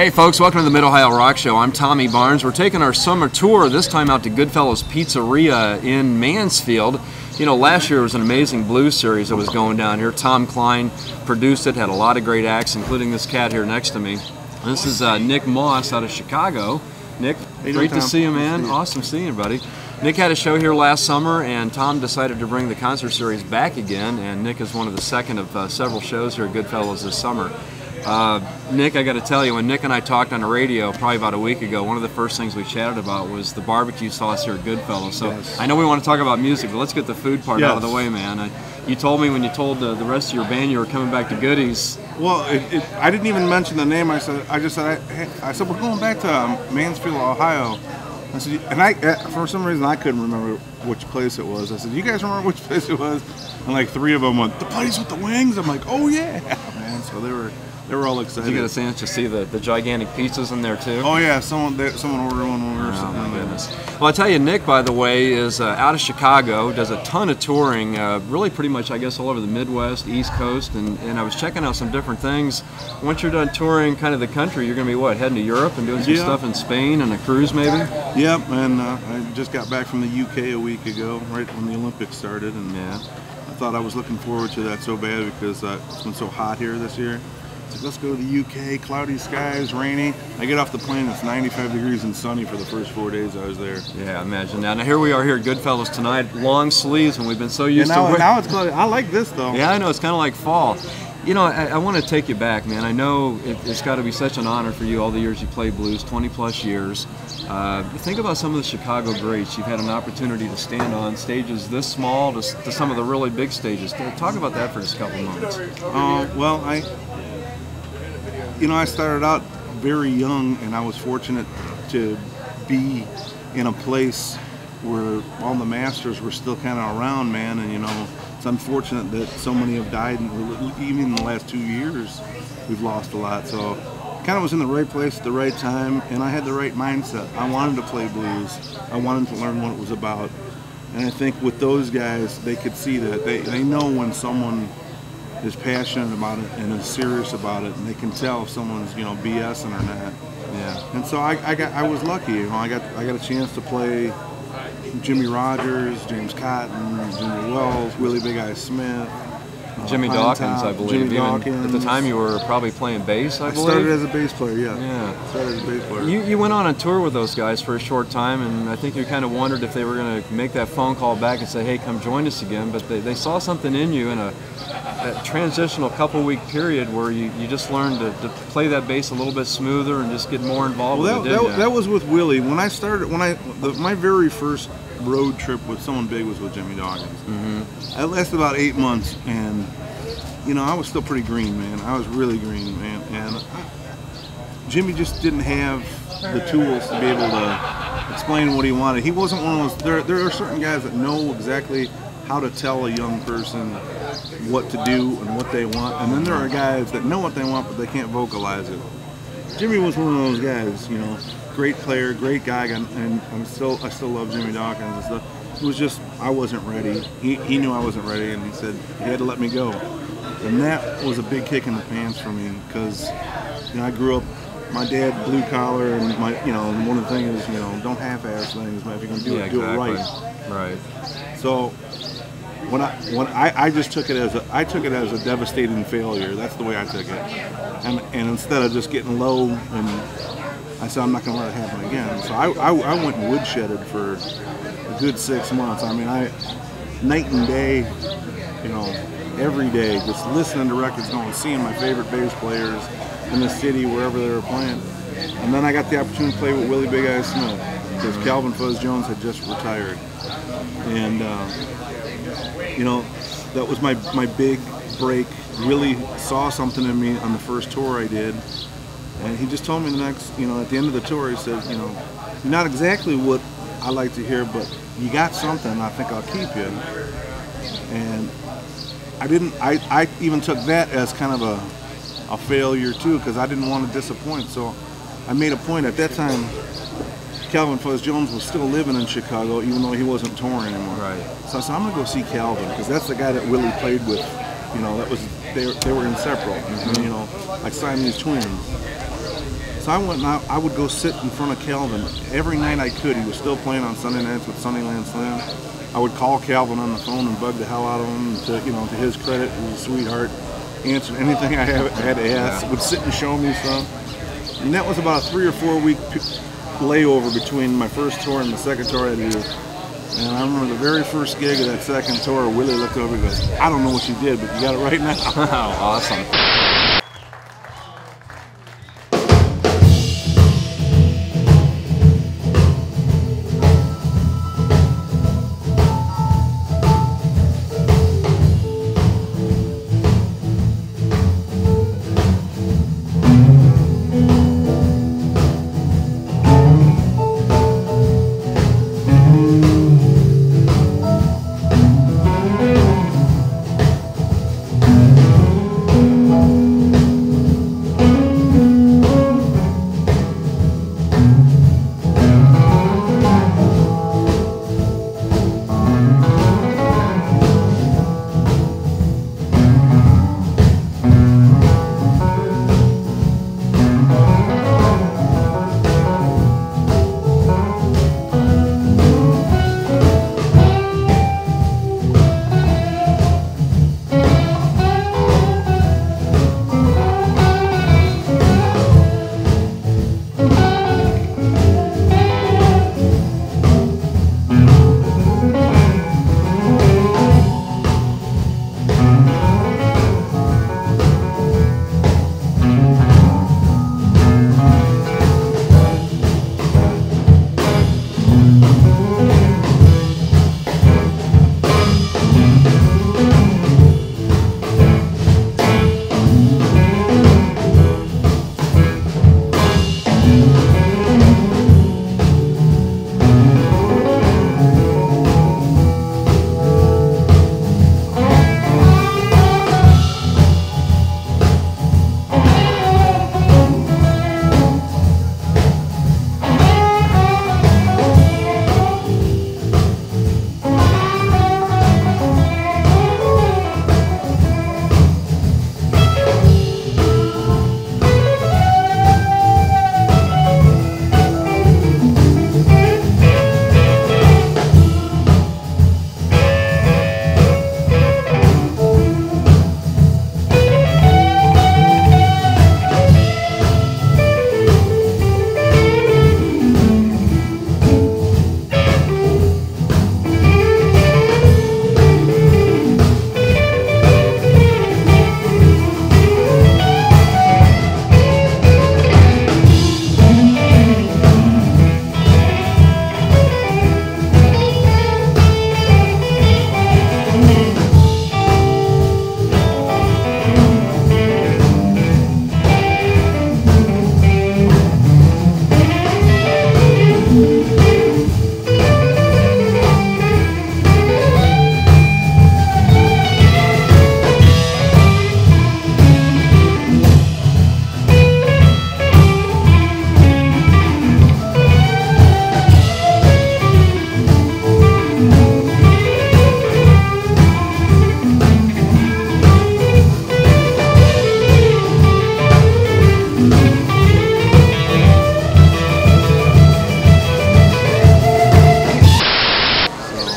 Hey folks, welcome to the Mid-Ohio Rock Show. I'm Tommy Barnes. We're taking our summer tour, this time out to Goodfellas Pizzeria in Mansfield. You know, last year was an amazing blues series that was going down here. Tom Klein produced it, had a lot of great acts, including this cat here next to me. This is Nick Moss out of Chicago. Nick, great to see you, man. Awesome seeing you, buddy. Nick had a show here last summer, and Tom decided to bring the concert series back again, and Nick is one of the second of several shows here at Goodfellas this summer. Nick, I got to tell you, when Nick and I talked on the radio probably about a week ago, one of the first things we chatted about was the barbecue sauce here at Goodfellas. So yes. I know we want to talk about music, but let's get the food part out of the way, man. You told me when you told the rest of your band you were coming back to Goodies. Well, I didn't even mention the name. I just said we're going back to Mansfield, Ohio. I said, and for some reason I couldn't remember which place it was. I said, you guys remember which place it was? And like three of them went, the place with the wings. I'm like, oh yeah, man. So they were all excited. Did you get a chance to see the gigantic pizzas in there too? Oh yeah, someone ordered one when we were sitting in there. Well, I tell you, Nick, by the way, is out of Chicago, does a ton of touring, really pretty much, I guess, all over the Midwest, East Coast, and I was checking out some different things. Once you're done touring kind of the country, you're going to be, what, heading to Europe and doing some stuff in Spain and a cruise maybe? Yep, and I just got back from the UK a week ago, right when the Olympics started, and I thought I was looking forward to that so bad because it's been so hot here this year. Let's go to the UK, cloudy skies, rainy. I get off the plane, it's 95 degrees and sunny for the first 4 days I was there. Yeah, imagine that. Now here we are here at Goodfellas tonight, long sleeves when we've been so used to now it's cloudy. I like this though. Yeah, I know, it's kind of like fall. You know, I want to take you back, man. I know it's got to be such an honor for you all the years you played blues, 20 plus years. Think about some of the Chicago greats. You've had an opportunity to stand on stages this small to some of the really big stages. Talk about that for just a couple of moments. Well, I started out very young, and I was fortunate to be in a place where all the masters were still kind of around, man. And it's unfortunate that so many have died, and even in the last 2 years, we've lost a lot. So, kind of was in the right place at the right time, and I had the right mindset. I wanted to play blues. I wanted to learn what it was about, and I think with those guys, they could see that they know when someone is passionate about it and is serious about it, and they can tell if someone's BSing or not. Yeah. And so I was lucky. I got a chance to play Jimmy Rogers, James Cotton, Jimmy Wells, Willie Big Eye Smith, Jimmy Dawkins, I believe. Jimmy Dawkins. At the time, you were probably playing bass, I believe. I started as a bass player, yeah. Started as a bass player. You went on a tour with those guys for a short time, and I think you kind of wondered if they were going to make that phone call back and say, hey, come join us again. But they saw something in you in a transitional couple-week period where you just learned to play that bass a little bit smoother and just get more involved with it. That was with Willie. When I started, my very first road trip with someone big was with Jimmy Dawkins. Mm-hmm. It lasted about 8 months, and I was still pretty green, man. I was really green, man. And Jimmy just didn't have the tools to be able to explain what he wanted. He wasn't one of those. There are certain guys that know exactly how to tell a young person what to do and what they want, and then there are guys that know what they want but they can't vocalize it. Jimmy was one of those guys, great player, great guy, and I still love Jimmy Dawkins and stuff. It was just I wasn't ready. He knew I wasn't ready, and he said he had to let me go. And that was a big kick in the pants for me because I grew up. My dad blue collar, and one of the things is don't half-ass things, man. If you're gonna do it, do it right. Right. So when I just took it as a devastating failure. That's the way I took it. And instead of just getting low, and I said I'm not gonna let it happen again. So I went woodshedded for a good 6 months. I mean, night and day, every day, just listening to records, seeing my favorite bass players in the city, wherever they were playing. And then I got the opportunity to play with Willie Big Eye Smith because Calvin Fuzz Jones had just retired. And, that was my big break. Really saw something in me on the first tour I did. And he just told me at the end of the tour, he said, not exactly what I like to hear, but you got something, I think I'll keep you. And I even took that as kind of a failure too, because I didn't want to disappoint. So I made a point at that time. Calvin Fuzz Jones was still living in Chicago, even though he wasn't touring anymore. Right. So I said, I'm gonna go see Calvin because that's the guy that Willie played with. That was they were inseparable. Mm-hmm. Like Siamese twins. So I went and I would go sit in front of Calvin every night I could. He was still playing on Sunday nights with Sunnyland Slam. I would call Calvin on the phone and bug the hell out of him. To his credit, he was a sweetheart. Answered anything I had to ask. Would sit and show me stuff. And that was about a 3 or 4 week layover between my first tour and the second tour I did. And I remember the very first gig of that second tour, Willie looked over and goes, "I don't know what you did, but you got it right now." Awesome.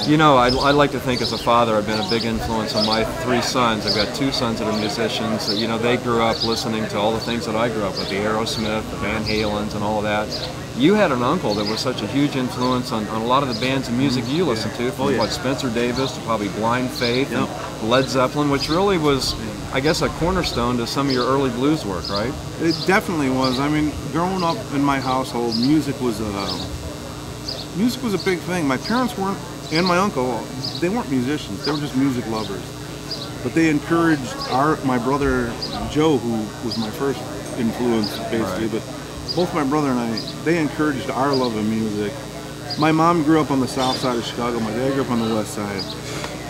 You know, I'd like to think as a father I've been a big influence on my 3 sons. I've got 2 sons that are musicians. You know, they grew up listening to all the things that I grew up with, the Aerosmith, the Van Halens, and all of that. You had an uncle that was such a huge influence on a lot of the bands and music you listened to, from what, Spencer Davis to probably Blind Faith and Led Zeppelin, which really was, I guess, a cornerstone to some of your early blues work, right? It definitely was. I mean, growing up in my household, music was a big thing. My parents weren't, and my uncle, they weren't musicians. They were just music lovers. But they encouraged my brother Joe, who was my first influence, basically. But both my brother and I, they encouraged our love of music. My mom grew up on the south side of Chicago. My dad grew up on the west side.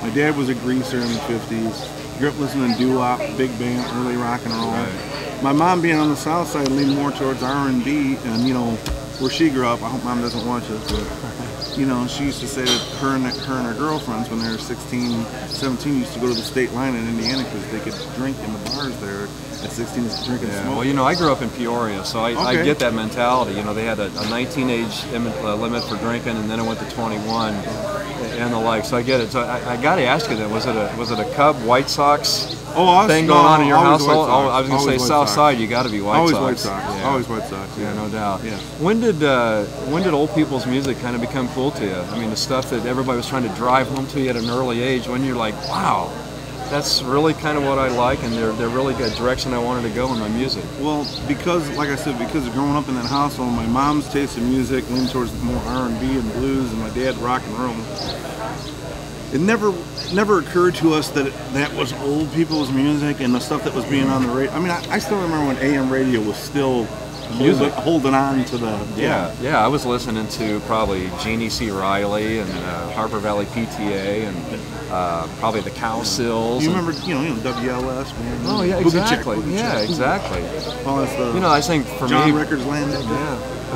My dad was a greaser in the 50s. Grew up listening to doo-wop, big band, early rock and roll. Right. My mom, being on the south side, leaned more towards R&B, and you know, where she grew up. I hope Mom doesn't watch this, but you know, she used to say that her and her girlfriends, when they were 16, 17, used to go to the state line in Indiana because they could drink in the bars there. At 16, drink and smoke. Well, you know, I grew up in Peoria, so I get that mentality. You know, they had a 19 age limit for drinking, and then it went to 21 and the like. So I get it. So I got to ask you then, was it a Cub White Sox thing going on in your household? Oh, I was going to say South Side, you got to be White Sox. Always White Sox. Yeah. Always White Sox. Yeah, no doubt. Yeah. When did old people's music kind of become cool to you? I mean, the stuff that everybody was trying to drive home to you at an early age, when you're like, wow, that's really kind of what I like, and they're really good direction I wanted to go in my music. Well, because, like I said, because of growing up in that household, my mom's taste in music leaned towards more R&B and blues, and my dad rock and roll. It never occurred to us that that was old people's music and the stuff that was being on the radio. I mean, I still remember when AM radio was still holding on to the yeah. I was listening to probably Jeannie C. Riley and Harper Valley PTA and probably the Cowsills. You remember, you know WLS, man. Oh yeah, exactly. Exactly. Well, that's the, you know, I think for John me, Records Land.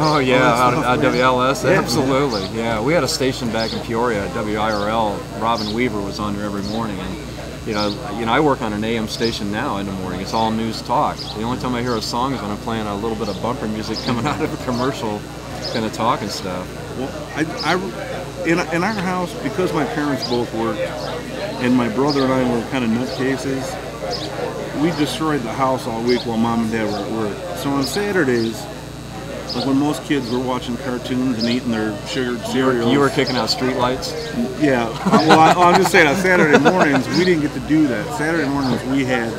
Oh yeah, out WLS, yeah, absolutely. Man. Yeah, we had a station back in Peoria, WIRL. Robin Weaver was on there every morning, and you know, I work on an AM station now in the morning. It's all news talk. The only time I hear a song is when I'm playing a little bit of bumper music coming out of a commercial, kind of talking stuff. Well, in our house, because my parents both worked, and my brother and I were kind of nutcases, we destroyed the house all week while Mom and Dad were at work. So on Saturdays, like when most kids were watching cartoons and eating their sugared cereals. You were kicking out streetlights? Yeah. Well, I'm just saying on Saturday mornings, we didn't get to do that. Saturday mornings, we had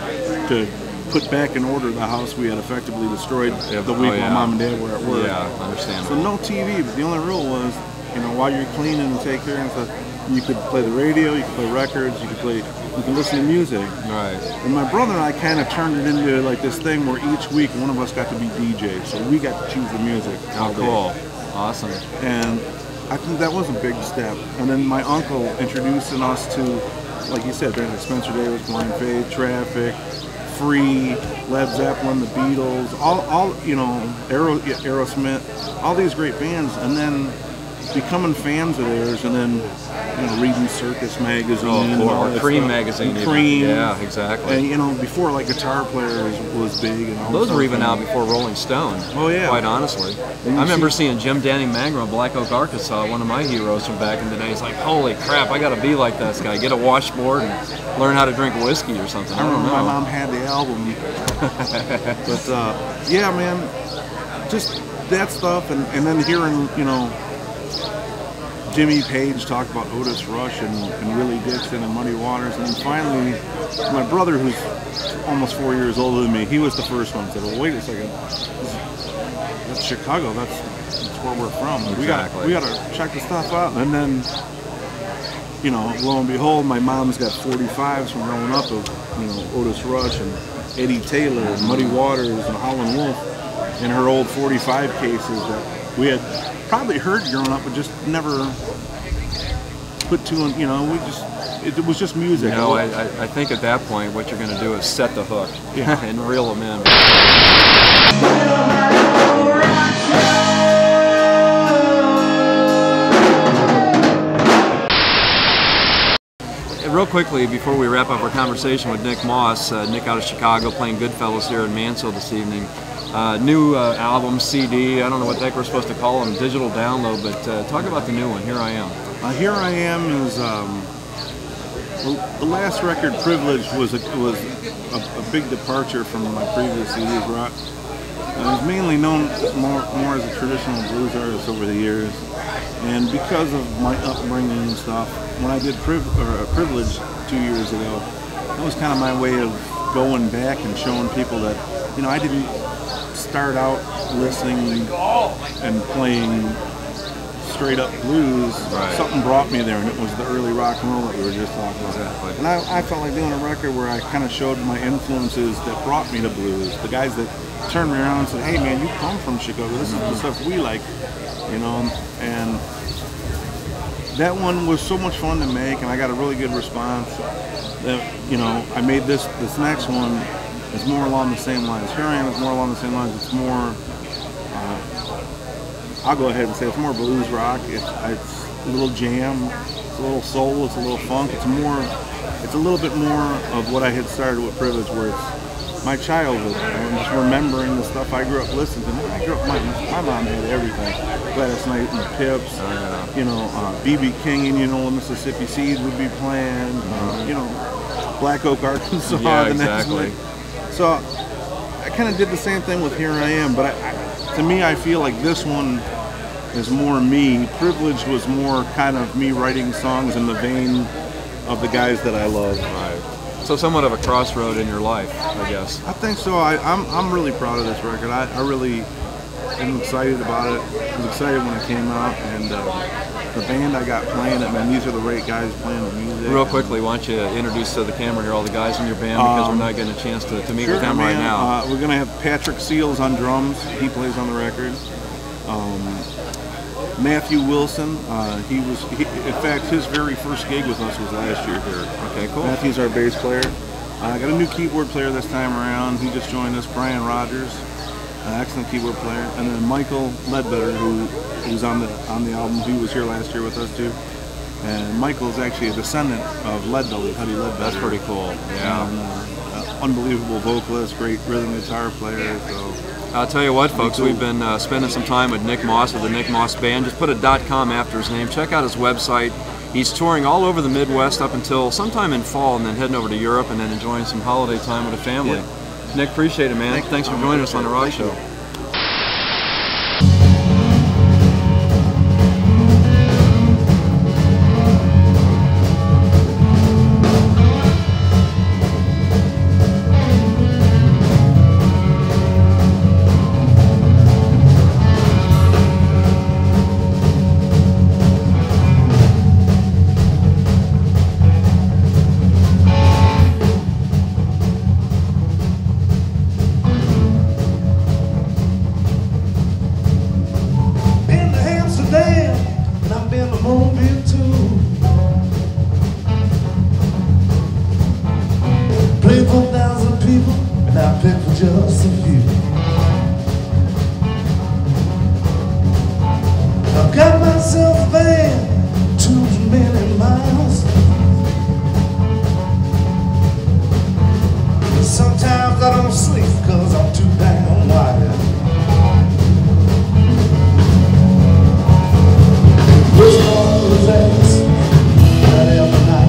to put back in order the house we had effectively destroyed the week while Mom and Dad were at work. Yeah, understandable. So no TV, but the only rule was, you know, while you're cleaning and take care and stuff, you could play the radio, you could play records, you could listen to music. Right. And my brother and I kind of turned it into like this thing where each week one of us got to be DJ, so we got to choose the music. Oh, cool. Awesome. And I think that was a big step. And then my uncle introducing us to, like you said, there's Spencer Davis, Blind Faith, Traffic, Free, Led Zeppelin, the Beatles, all you know, Aerosmith, all these great bands, and then becoming fans of theirs, and then, you know, reading Circus magazine, or Cream magazine. Cream, yeah, exactly. And you know, before like Guitar Player was big, and all those were even out before Rolling Stone. Oh yeah, quite honestly. I remember seeing Jim Danny Mangrum of Black Oak, Arkansas, one of my heroes from back in the day. He's like, holy crap, I got to be like this guy. Get a washboard and learn how to drink whiskey or something. I don't know. My mom had the album, but yeah, man, just that stuff, and then hearing, you know, Jimmy Page talked about Otis Rush and Willie Dixon and Muddy Waters, and then finally my brother, who's almost 4 years older than me, he was the first one. Said, "Well, wait a second, that's Chicago. That's where we're from. Exactly. We got to check the stuff out." And then, you know, lo and behold, my mom's got 45s from growing up of, you know, Otis Rush and Eddie Taylor and Muddy Waters and Howlin' Wolf in her old 45 cases that we had probably heard growing up, but just never put two on, you know, it was just music. You know, I think at that point what you're going to do is set the hook and reel them in. Real quickly, before we wrap up our conversation with Nick Moss, Nick out of Chicago playing Goodfellas here in Mansfield this evening. New album, CD, I don't know what the heck we're supposed to call them, digital download, but talk about the new one, Here I Am. Here I Am is, the last record, Privilege, was a big departure from my previous CDs. I was mainly known more as a traditional blues artist over the years, and because of my upbringing and stuff, when I did Privilege 2 years ago, that was kind of my way of going back and showing people that, you know, I didn't start out listening and playing straight up blues. Right. Something brought me there, and it was the early rock and roll that we were just talking about. Exactly. And I felt like doing a record where I kind of showed my influences that brought me to blues, the guys that turned me around and said, "Hey man, you come from Chicago, this is the stuff we like," you know. And that one was so much fun to make, and I got a really good response that, you know, I made this next one is more along the same lines. Here I Am is more along the same lines. It's more, I'll go ahead and say it's more blues rock. a little jam, it's a little soul, it's a little funk. It's a little bit more of what I had started with Privilege, where it's my childhood. I'm just remembering the stuff I grew up listening to. My mom had everything. Gladys Knight and the Pips, you know, B.B. King and, you know, Mississippi Seeds would be playing, you know, Black Oak, Arkansas. Yeah, the exactly. next week. So I kind of did the same thing with Here I Am, but to me, I feel like this one is more me. Privileged was more kind of me writing songs in the vein of the guys that I love. Right. So somewhat of a crossroad in your life, I guess. I think so. I'm really proud of this record. I really am excited about it. I was excited when it came out, and the band I got playing it, man, these are the right guys playing the music. Real quickly, why don't you introduce to the camera here all the guys in your band, because we're not getting a chance to meet with them right now. We're going to have Patrick Seals on drums. He plays on the record. Matthew Wilson, in fact, his very first gig with us was last year here. Okay, cool. Matthew's our bass player. I got a new keyboard player this time around. He just joined us, Brian Rogers, an excellent keyboard player. And then Michael Ledbetter, who's on the album. He was here last year with us too. And Michael's actually a descendant of Leadbelly, Huddy Ledbetter. That's pretty cool. Yeah. And, unbelievable vocalist, great rhythm guitar player. So. I'll tell you what, folks, we've been spending some time with Nick Moss of the Nick Moss Band. Just put a .com after his name. Check out his website. He's touring all over the Midwest up until sometime in fall, and then heading over to Europe and then enjoying some holiday time with the family. Yeah. Nick, appreciate it, man. Thanks for joining us on The Rock Show. Just a few. I've got myself a van too many miles. Sometimes I don't sleep cause I'm too damn wired. This morning's ass that every night.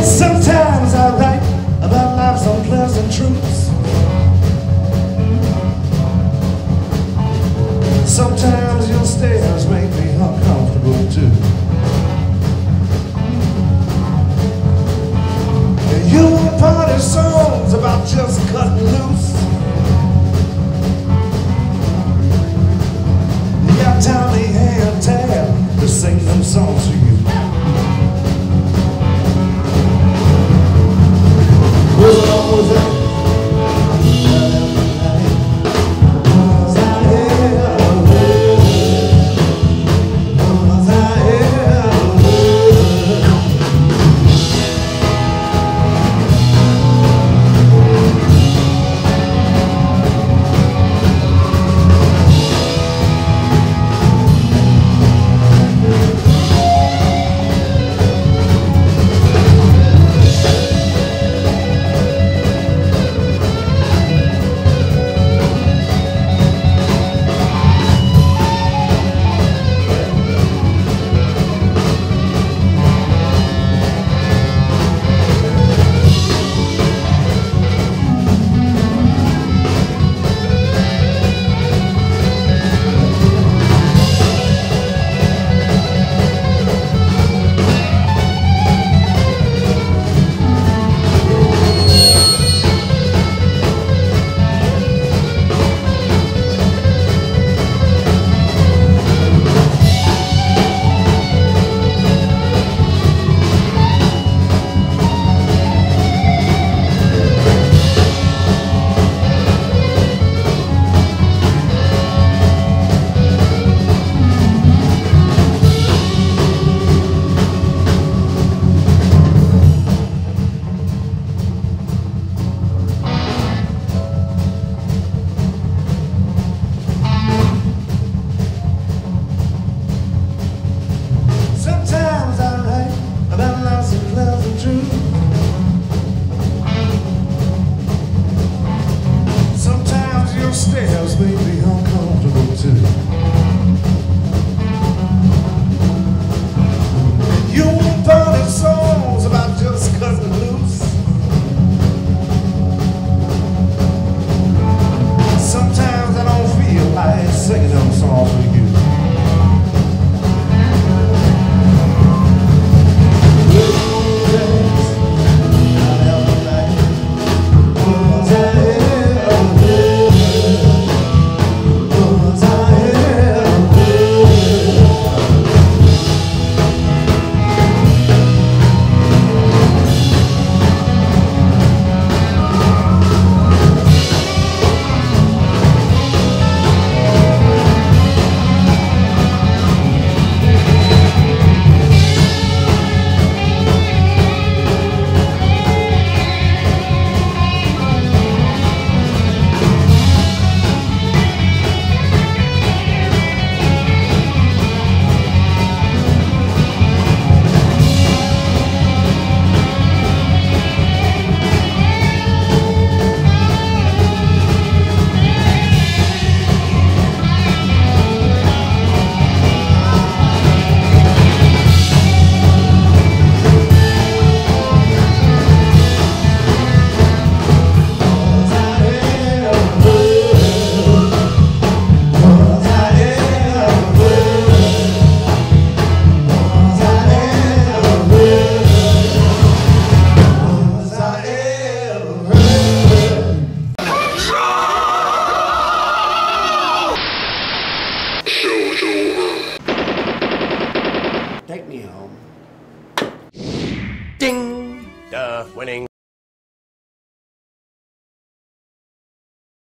Sometimes I write about life's unpleasant truths. Sometimes